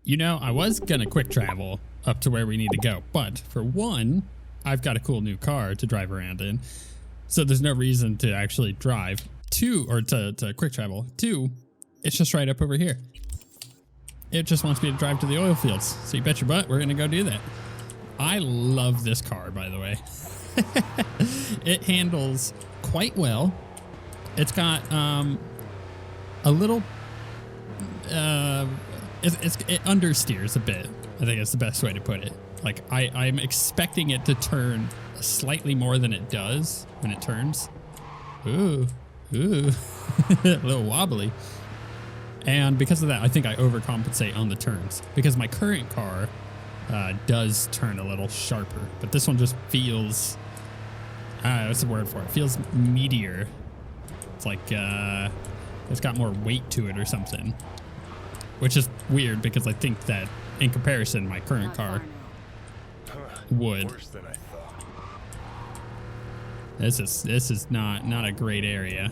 You know, I was gonna quick travel up to where we need to go, but for one, I've got a cool new car to drive around in, so there's no reason to actually drive. Two, or to quick travel. Two, it's just right up over here. It just wants me to drive to the oil fields, so you bet your butt we're gonna go do that. I love this car, by the way. It handles quite well. It's got a little it understeers a bit. I think that's the best way to put it. Like I'm expecting it to turn slightly more than it does when it turns. Ooh, a little wobbly. And because of that, I think I overcompensate on the turns because my current car does turn a little sharper, but this one just feels, what's the word for it? It feels meatier. It's like it's got more weight to it or something, which is weird because I think that in comparison, my current car would. Worse than I thought. This is not a great area.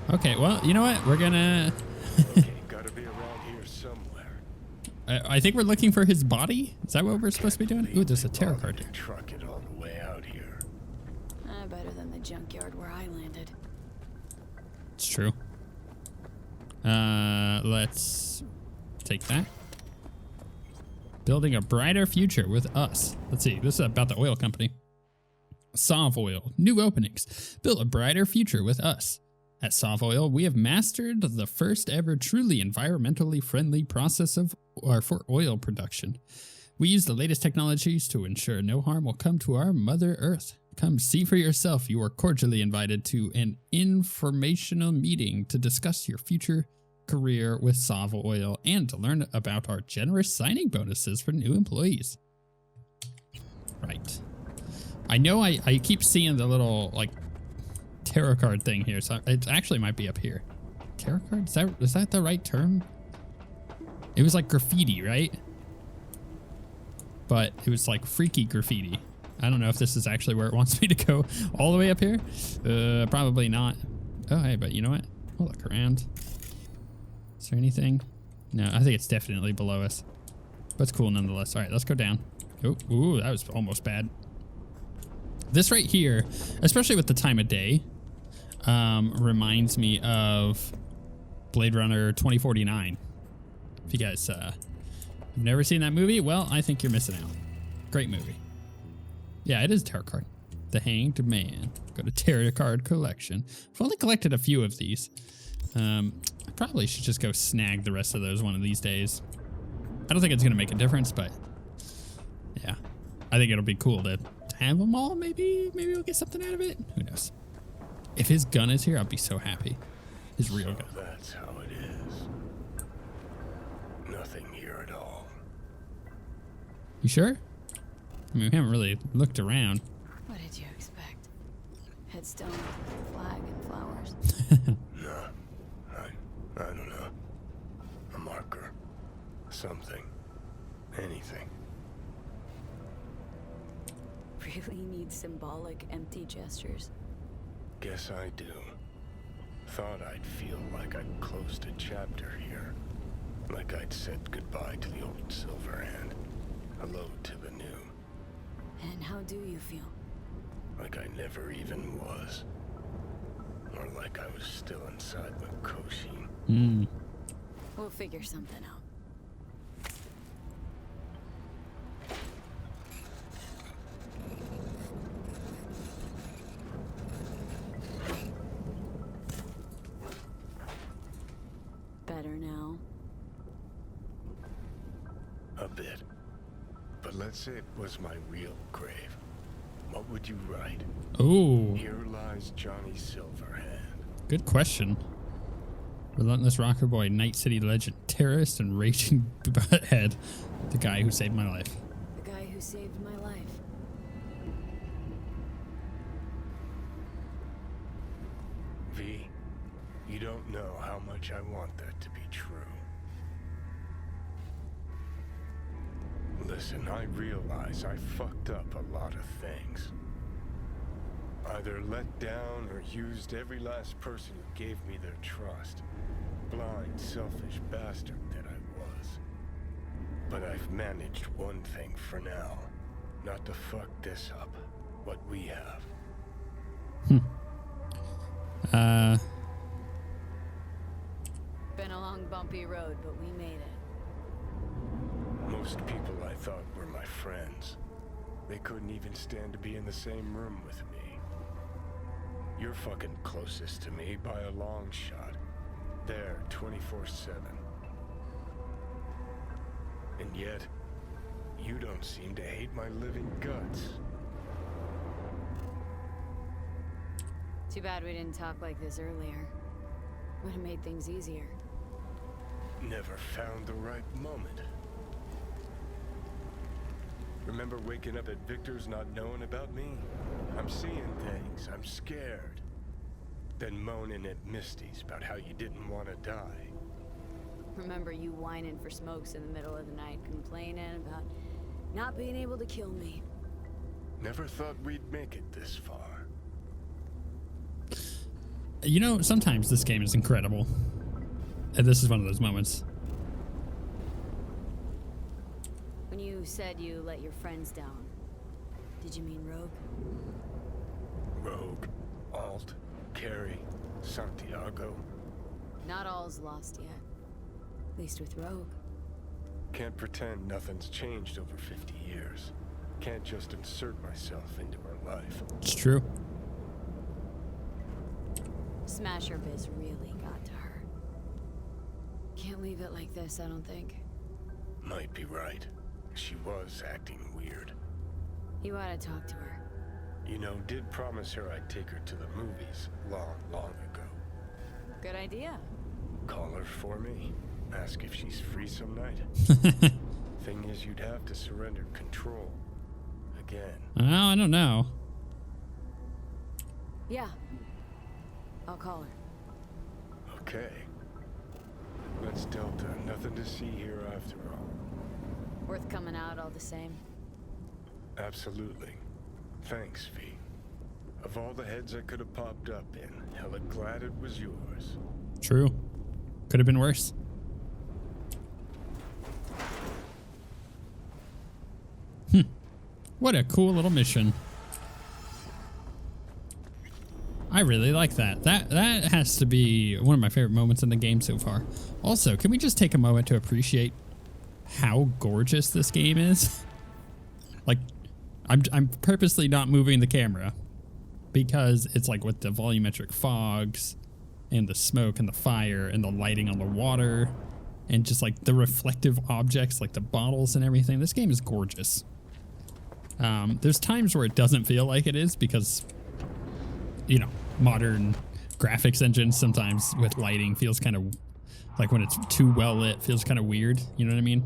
Okay, well, you know what? We're gonna. Okay, gotta be around here somewhere. I think we're looking for his body. Is that what we're supposed to be doing? Ooh, there's a tarot card here. Truck it all the way out here. Better than the junkyard where I landed. It's true. Let's take that. Building a brighter future with us. Let's see. This is about the oil company. OSWguild. New openings. Build a brighter future with us. At OSWguild, we have mastered the first ever truly environmentally friendly process for oil production. We use the latest technologies to ensure no harm will come to our Mother Earth. Come see for yourself. You are cordially invited to an informational meeting to discuss your future career with OSWguild and to learn about our generous signing bonuses for new employees. Right. I know I keep seeing the little like tarot card thing here, so it actually might be up here. Tarot card? Is that the right term? It was like graffiti, right? But it was like freaky graffiti. I don't know if this is actually where it wants me to go all the way up here. Probably not. Oh, hey, but you know what? I'll look around. Is there anything? No, I think it's definitely below us. But it's cool nonetheless. All right, let's go down. Oh, ooh, that was almost bad. This right here, especially with the time of day, reminds me of Blade Runner 2049. If you guys have never seen that movie, well, I think you're missing out. Great movie. Yeah, it is a tarot card. The Hanged Man. Go to tarot card collection. I've only collected a few of these. I probably should just go snag the rest of those one of these days. I don't think it's gonna make a difference, but yeah, I think it'll be cool to have them all. Maybe we'll get something out of it. Who knows? If his gun is here, I'll be so happy. His real gun. That's how it is. Nothing here at all. You sure? I mean, we haven't really looked around. What did you expect? Headstone, flag, and flowers. No, I don't know. A marker. Something. Anything. Really need symbolic, empty gestures. Guess I do. Thought I'd feel like I'd closed a chapter here. Like I'd said goodbye to the old silver hand. Hello to the new. And how do you feel? Like I never even was. Or like I was still inside Makoshi. We'll figure something out. Better now? A bit. But let's say it was my real grave. What would you write? Oh, Here lies Johnny Silverhand. good question. Relentless rocker boy, Night City legend, terrorist, and raging butthead. The guy who saved my life. The guy who saved my life. V, you don't know how much I want that to be true. Listen, I realize I fucked up a lot of things. Either let down or used every last person who gave me their trust. Blind, selfish bastard that But I've managed one thing for now. Not to fuck this up. What we have. Been a long, bumpy road, but we made it. Most people I thought were my friends. They couldn't even stand to be in the same room with me. You're fucking closest to me by a long shot. There, 24/7. And yet, you don't seem to hate my living guts. Too bad we didn't talk like this earlier. Would have made things easier. Never found the right moment. Remember waking up at Victor's not knowing about me? I'm seeing things, I'm scared. Then moaning at Misty's about how you didn't want to die. Remember you whining for smokes in the middle of the night, complaining about not being able to kill me. Never thought we'd make it this far. You know, sometimes this game is incredible. And this is one of those moments. When you said you let your friends down, did you mean Rogue? Rogue, Alt, Carrie, Santiago. Not all's lost yet. At least with Rogue. Can't pretend nothing's changed over 50 years. Can't just insert myself into her life. It's true. Smasher Biz really got to her. Can't leave it like this, I don't think. Might be right. She was acting weird. You ought to talk to her. You know, did promise her I'd take her to the movies long, long ago. Good idea. Call her for me. Ask if she's free some night. Thing is, you'd have to surrender control. Again. Oh, I don't know. Yeah. I'll call her. Okay. Let's Delta. Nothing to see here after all. Worth coming out all the same. Absolutely. Thanks, V. Of all the heads I could have popped up in, hella glad it was yours. True. Could have been worse. What a cool little mission. I really like that. That has to be one of my favorite moments in the game so far. Also, can we just take a moment to appreciate how gorgeous this game is? Like, I'm purposely not moving the camera because it's like with the volumetric fogs and the smoke and the fire and the lighting on the water and just like the reflective objects like the bottles and everything. This game is gorgeous. There's times where it doesn't feel like it is because, you know, modern graphics engines sometimes with lighting feels kind of like when it's too well lit feels kind of weird. You know what I mean?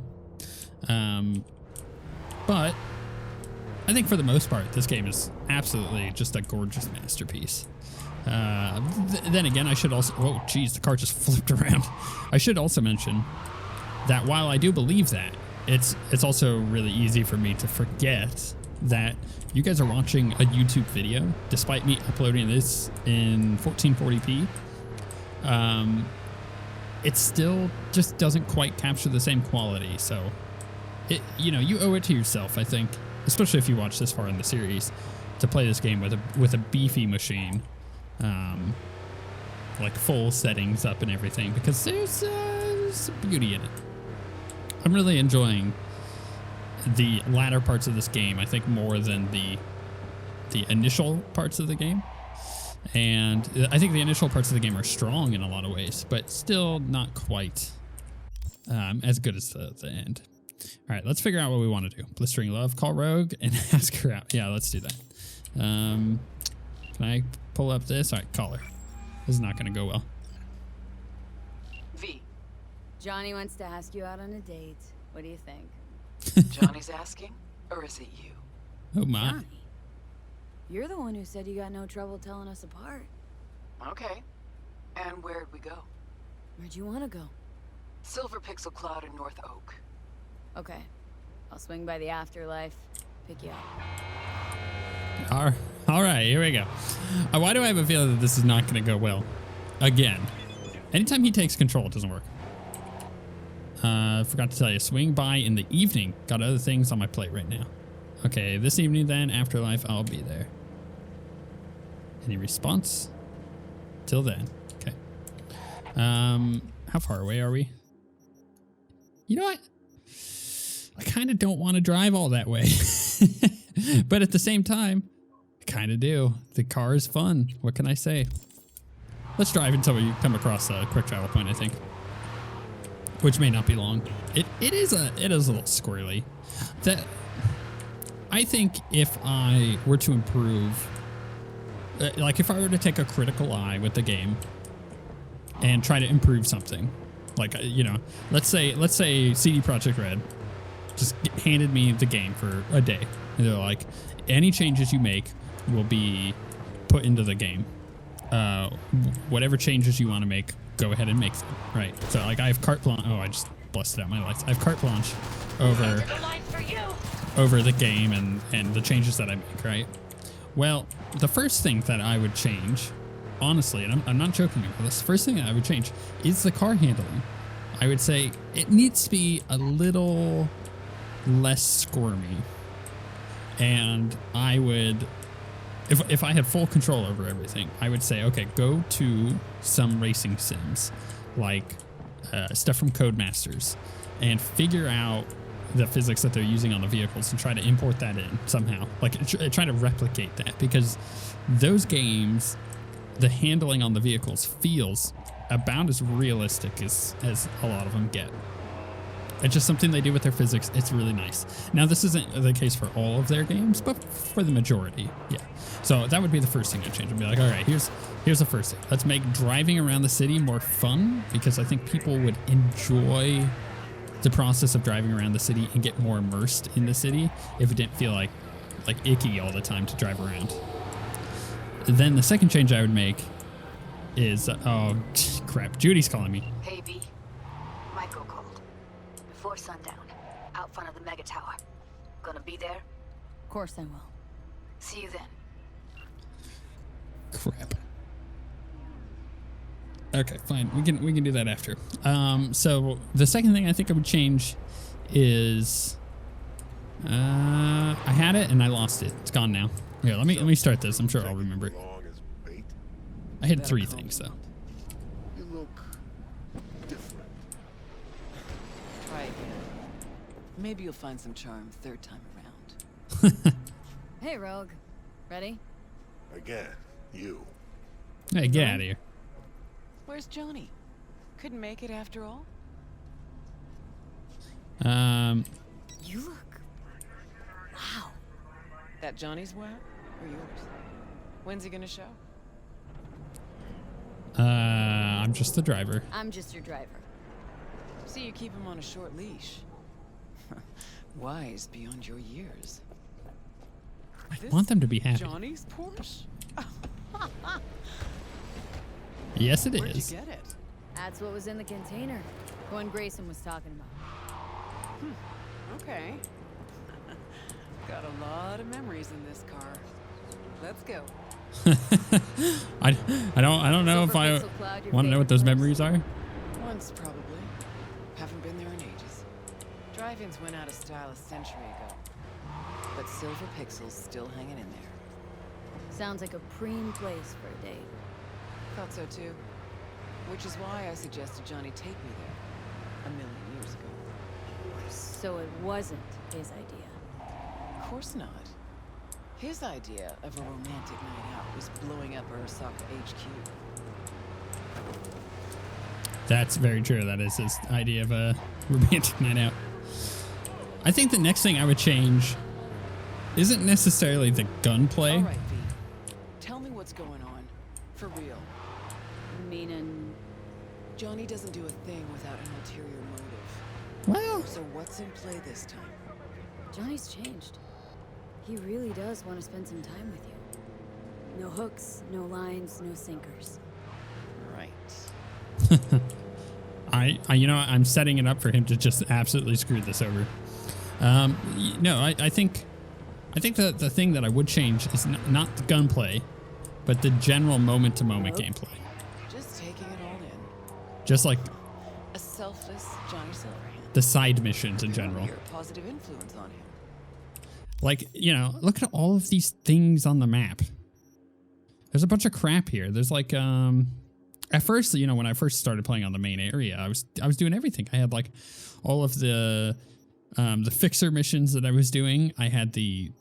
But I think for the most part, this game is absolutely just a gorgeous masterpiece. Then again, I should also, oh geez, the car just flipped around. I should also mention that while I do believe that, it's also really easy for me to forget that you guys are watching a YouTube video, despite me uploading this in 1440p. It still just doesn't quite capture the same quality. So, you know, you owe it to yourself, I think, especially if you watch this far in the series, to play this game with a beefy machine, like full settings up and everything, because there's some beauty in it. I'm really enjoying the latter parts of this game, I think, more than the initial parts of the game. And I think the initial parts of the game are strong in a lot of ways, but still not quite as good as the end. All right, let's figure out what we want to do. Blistering Love, call Rogue, and ask her out. Yeah, let's do that. Can I pull up this? All right, call her. This is not going to go well. V. Johnny wants to ask you out on a date. What do you think? Johnny's asking, or is it you? Oh my. Johnny, you're the one who said you got no trouble telling us apart. Okay. And where'd we go? Where'd you want to go? Silver Pixel Cloud in North Oak. Okay. I'll swing by the afterlife, pick you up. All right, here we go. Why do I have a feeling that this is not going to go well? Again. Anytime he takes control, it doesn't work. Forgot to tell you, swing by in the evening. Got other things on my plate right now. Okay, this evening then, Afterlife, I'll be there. Any response? Till then. Okay. How far away are we? You know what? I kind of don't want to drive all that way. But at the same time, I kind of do. The car is fun. What can I say? Let's drive until we come across a quick travel point, I think. Which may not be long. It is a little squirrely. I think if I were to improve, like if I were to take a critical eye with the game and try to improve something, like, you know, let's say CD Projekt Red just handed me the game for a day. And they're like, any changes you make will be put into the game. Whatever changes you want to make, go ahead and make them. Right. So like I have carte blanche. Oh, I just busted out my lights. I have carte blanche over the game and the changes that I make. Right. Well, the first thing that I would change, honestly, and I'm not joking about this, the first thing that I would change is the car handling. I would say it needs to be a little less squirmy. And I would, if I had full control over everything, I would say, okay, go to some racing sims, like stuff from Codemasters, and figure out the physics that they're using on the vehicles and try to import that in somehow. Like try to replicate that, because those games, the handling on the vehicles feels about as realistic as a lot of them get. It's just something they do with their physics. It's really nice. Now, this isn't the case for all of their games, but for the majority, yeah. So that would be the first thing I'd change. I'd be like, all right, here's the first thing. Let's make driving around the city more fun, because I think people would enjoy the process of driving around the city and get more immersed in the city if it didn't feel like icky all the time to drive around. Then the second change I would make is, oh crap, Judy's calling me. Hey B, Michael called. Before sundown, out front of the mega tower. Gonna be there? Of course I will. See you then. Crap. Okay, fine. We can do that after. So the second thing I think I would change is I had it and I lost it. It's gone now. Here, let me start this. I'm sure I'll remember it. I had 3 things though. You look different. Try again. Maybe you'll find some charm third time around. Hey, Rogue. Ready? Again, you. Hey, get out of here. Where's Johnny? Couldn't make it after all? You look... Wow. That Johnny's wow or yours? When's he gonna show? I'm just the driver. I'm just your driver. See, you keep him on a short leash. Wise beyond your years. I want them to be happy. Johnny's Porsche? Yes, it Where'd is. you get it? That's what was in the container. The one Grayson was talking about. Okay. Got a lot of memories in this car. Let's go. I don't know if I want to know what those memories are. Once, probably. Haven't been there in ages. Drive-ins went out of style a century ago. But Silver Pixel's still hanging in there. Sounds like a preem place for a date. Thought so too. Which is why I suggested Johnny take me there 1,000,000 years ago. So it wasn't his idea. Of course not. His idea of a romantic night out was blowing up Arasaka HQ. That's very true. That is his idea of a romantic night out. I think the next thing I would change isn't necessarily the gunplay. All right, V. Tell me what's going on. For real. Meaning... Johnny doesn't do a thing without an ulterior motive. Well, So what's in play this time? Johnny's changed. He really does want to spend some time with you. No hooks, no lines, no sinkers. Right. I you know, I'm setting it up for him to just absolutely screw this over. No, I think the thing that I would change is not the gunplay, but the general moment-to-moment gameplay. Just taking it all in. Just like A selfless Johnny Silverhand. the side missions in You're general. a positive influence on him. Like, you know, look at all of these things on the map. There's a bunch of crap here. There's like, at first, you know, when I first started playing on the main area, I was doing everything. I had like all of the fixer missions that I was doing. I had the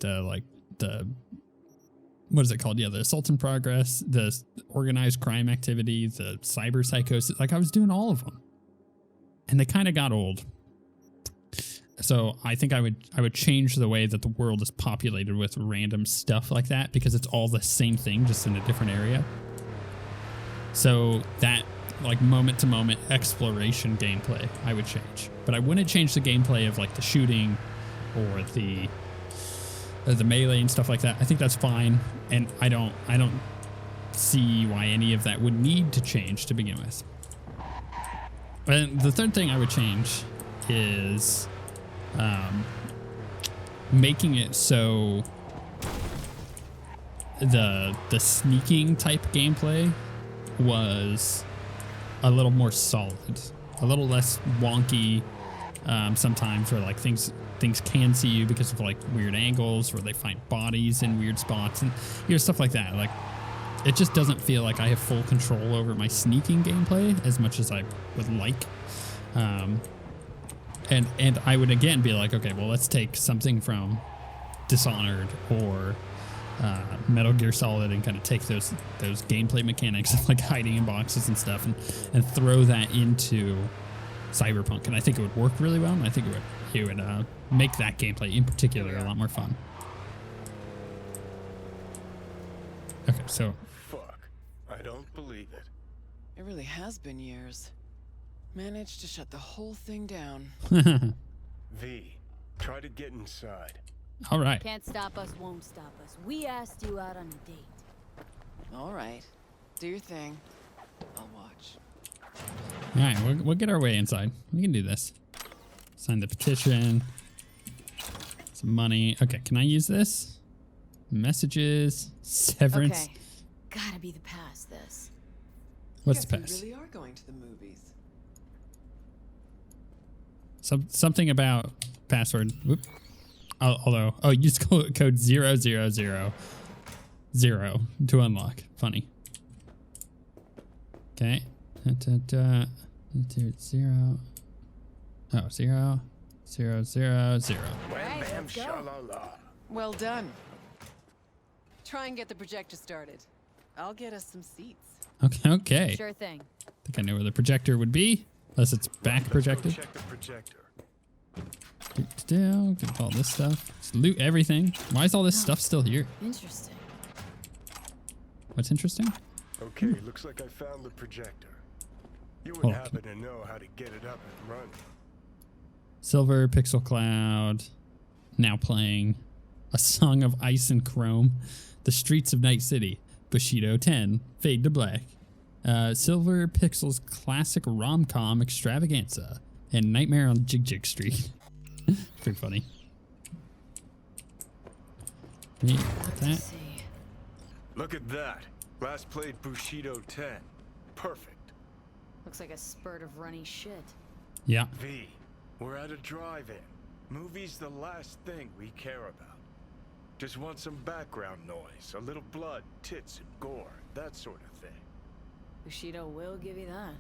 what is it called? Yeah, the assault in progress, the organized crime activity, the cyber psychosis. Like I was doing all of them, and they kind of got old. So I think I would change the way that the world is populated with random stuff like that, because it's all the same thing, just in a different area. So that like moment to moment exploration gameplay I would change, but I wouldn't change the gameplay of like the shooting or the melee and stuff like that. I think that's fine, and I don't see why any of that would need to change to begin with. And the third thing I would change is making it so the sneaking type gameplay was a little more solid, a little less wonky sometimes, where like things can see you because of like weird angles, or they find bodies in weird spots, and you know, stuff like that. Like it just doesn't feel like I have full control over my sneaking gameplay as much as I would like. And I would again be like, okay, well, let's take something from Dishonored or Metal Gear Solid and kind of take those gameplay mechanics of like hiding in boxes and stuff and throw that into Cyberpunk. And I think it would work really well, and I think it would make that gameplay in particular a lot more fun. Okay, so Fuck. I don't believe it. It really has been years. Managed to shut the whole thing down. V, try to get inside. all right. Can't stop us, won't stop us. We asked you out on a date. All right. Do your thing. I'll watch. All right, we'll get our way inside. We can do this. Sign the petition. Some money. Okay, can I use this? Messages. Severance. Okay. Gotta be the pass, this. What's the Guess pass? we really are going to the movies. Something about password. Whoop. Use code 0000 to unlock. Funny. Okay. 0. Oh, 0 0 0 0. Wham bam let's go. shalala. Well done. Try and get the projector started. I'll get us some seats. Okay. Sure thing. I think I know where the projector would be, unless it's back Let's projected. go check the projector. Get all this stuff. Just loot everything. Why is all this stuff still here? Interesting. What's interesting? Okay, looks like I found the projector. You would Oh, happen to know how to get it up and running. Silver, Pixel Cloud, now playing A Song of Ice and Chrome, The Streets of Night City, Bushido 10, Fade to Black, Silver Pixel's classic rom-com extravaganza, and Nightmare on Jig Jig Street. Pretty funny. Me, Let's that. see. Look at that. Last played Bushido 10. Perfect. Looks like a spurt of runny shit. Yeah. V, we're at a drive-in. Movie's the last thing we care about. Just want some background noise, a little blood, tits, and gore, that sort of thing. Bushido will give you that.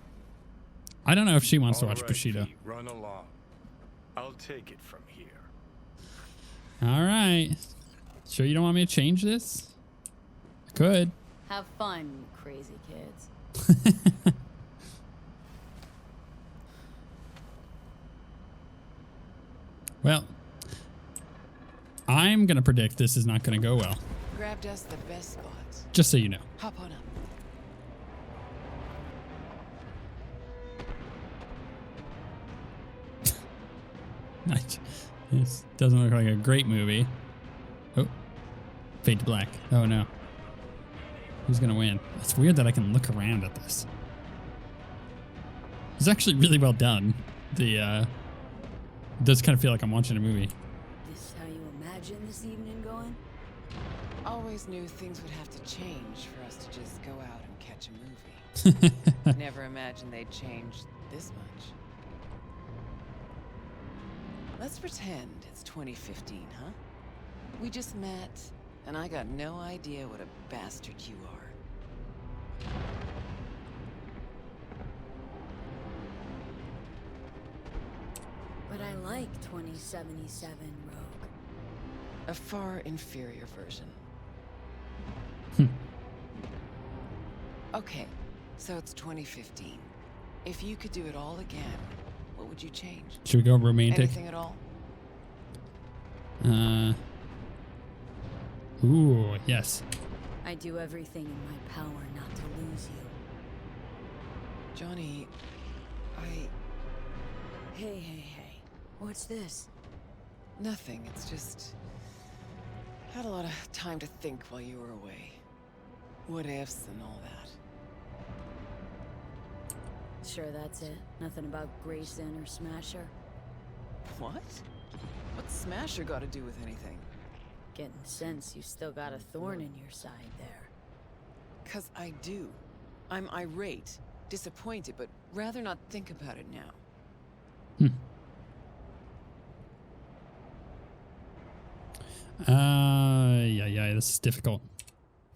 I don't know if she wants to All watch right, Bushido. V, run along. I'll take it from here. All right. Sure you don't want me to change this? I could. Have fun, you crazy kids. Well, I'm going to predict this is not going to go well, Grabbed us the best spots. just so you know. Hop on up. This doesn't look like a great movie. Oh, Fade to Black. Oh no. Who's going to win? It's weird that I can look around at this. It's actually really well done. It does kind of feel like I'm watching a movie. This is how you imagine this evening going? Always knew things would have to change for us to just go out and catch a movie. Never imagined they'd change this much. Let's pretend it's 2015, huh? We just met, and I got no idea what a bastard you are. But I like 2077, Rogue. A far inferior version. Okay, so it's 2015. If you could do it all again, what would you change? Should we go romantic? Anything at all? Ooh, yes. I do everything in my power not to lose you. Johnny, Hey. What's this? Nothing, it's just... Had a lot of time to think while you were away. What ifs and all that. Sure that's it? Nothing about Grayson or Smasher? What? What's Smasher got to do with anything? Getting the sense you still got a thorn in your side there. 'Cause I do. I'm irate, disappointed, but rather not think about it now. Yeah, this is difficult.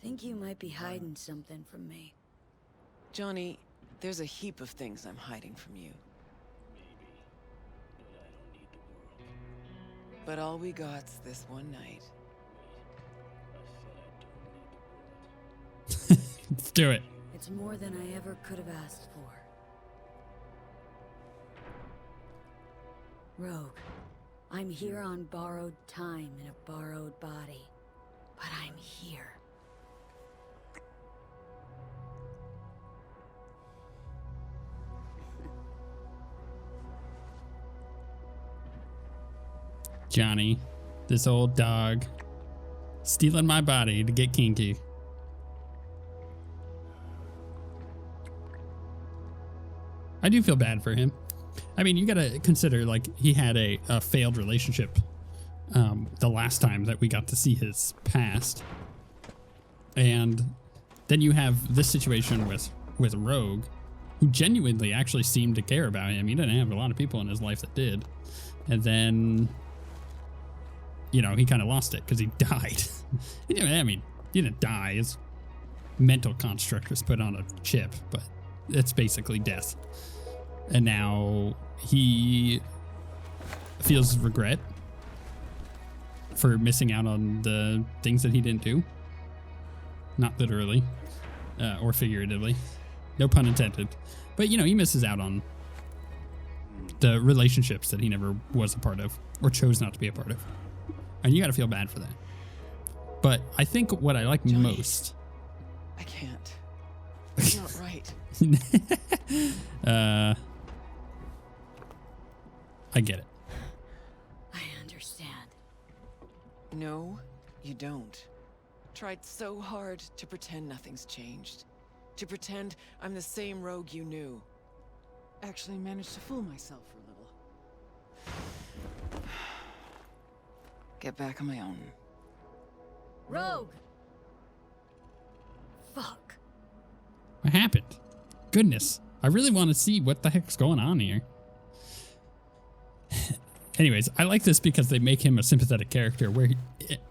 Think you might be hiding something from me. Johnny, there's a heap of things I'm hiding from you. But all we got's this one night. Let's do it. It's more than I ever could have asked for. Rogue, I'm here on borrowed time in a borrowed body. But I'm here. Johnny, this old dog, stealing my body to get kinky. I do feel bad for him. I mean, you gotta consider, like, he had a failed relationship the last time that we got to see his past. And then you have this situation with Rogue, who genuinely actually seemed to care about him. He didn't have a lot of people in his life that did. And then, you know, he kind of lost it because he died. I mean, he didn't die. His mental construct was put on a chip, but it's basically death. And now he feels regret for missing out on the things that he didn't do. Not literally or figuratively. No pun intended. But, you know, he misses out on the relationships that he never was a part of or chose not to be a part of. And you got to feel bad for that. But I think what I like Johnny, most... I can't. It's not right. I get it. I understand. No, you don't. Tried so hard to pretend nothing's changed. To pretend I'm the same Rogue you knew. Actually managed to fool myself for a little. Get back on my own. Rogue! Fuck. What happened? Goodness. I really want to see what the heck's going on here. Anyways, I like this because they make him a sympathetic character where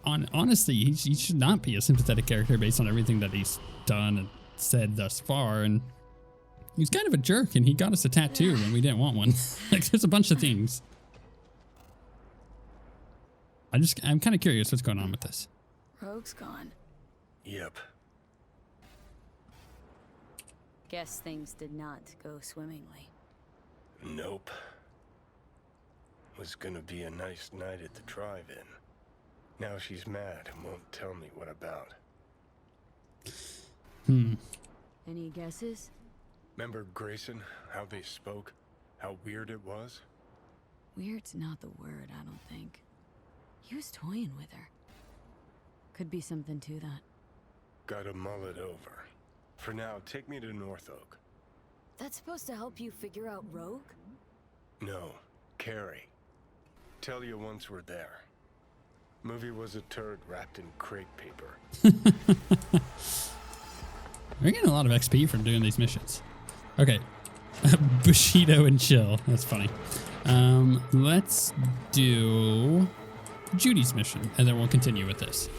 honestly, he should not be a sympathetic character based on everything that he's done and said thus far. And he's kind of a jerk, and he got us a tattoo when we didn't want one. Like, there's a bunch of things. I'm kind of curious what's going on with this. Rogue's gone. Yep. Guess things did not go swimmingly. Nope. Was gonna be a nice night at the drive-in. Now she's mad and won't tell me what about. Any guesses? Remember Grayson? How they spoke? How weird it was? Weird's not the word, I don't think. He was toying with her. Could be something to that. Gotta mull it over. For now, take me to North Oak. That's supposed to help you figure out Rogue? No, Carrie. Tell you once we're there. Movie was a turd wrapped in crepe paper. We're getting a lot of XP from doing these missions. Okay. Bushido and chill. That's funny. Let's do Judy's mission, and then we'll continue with this.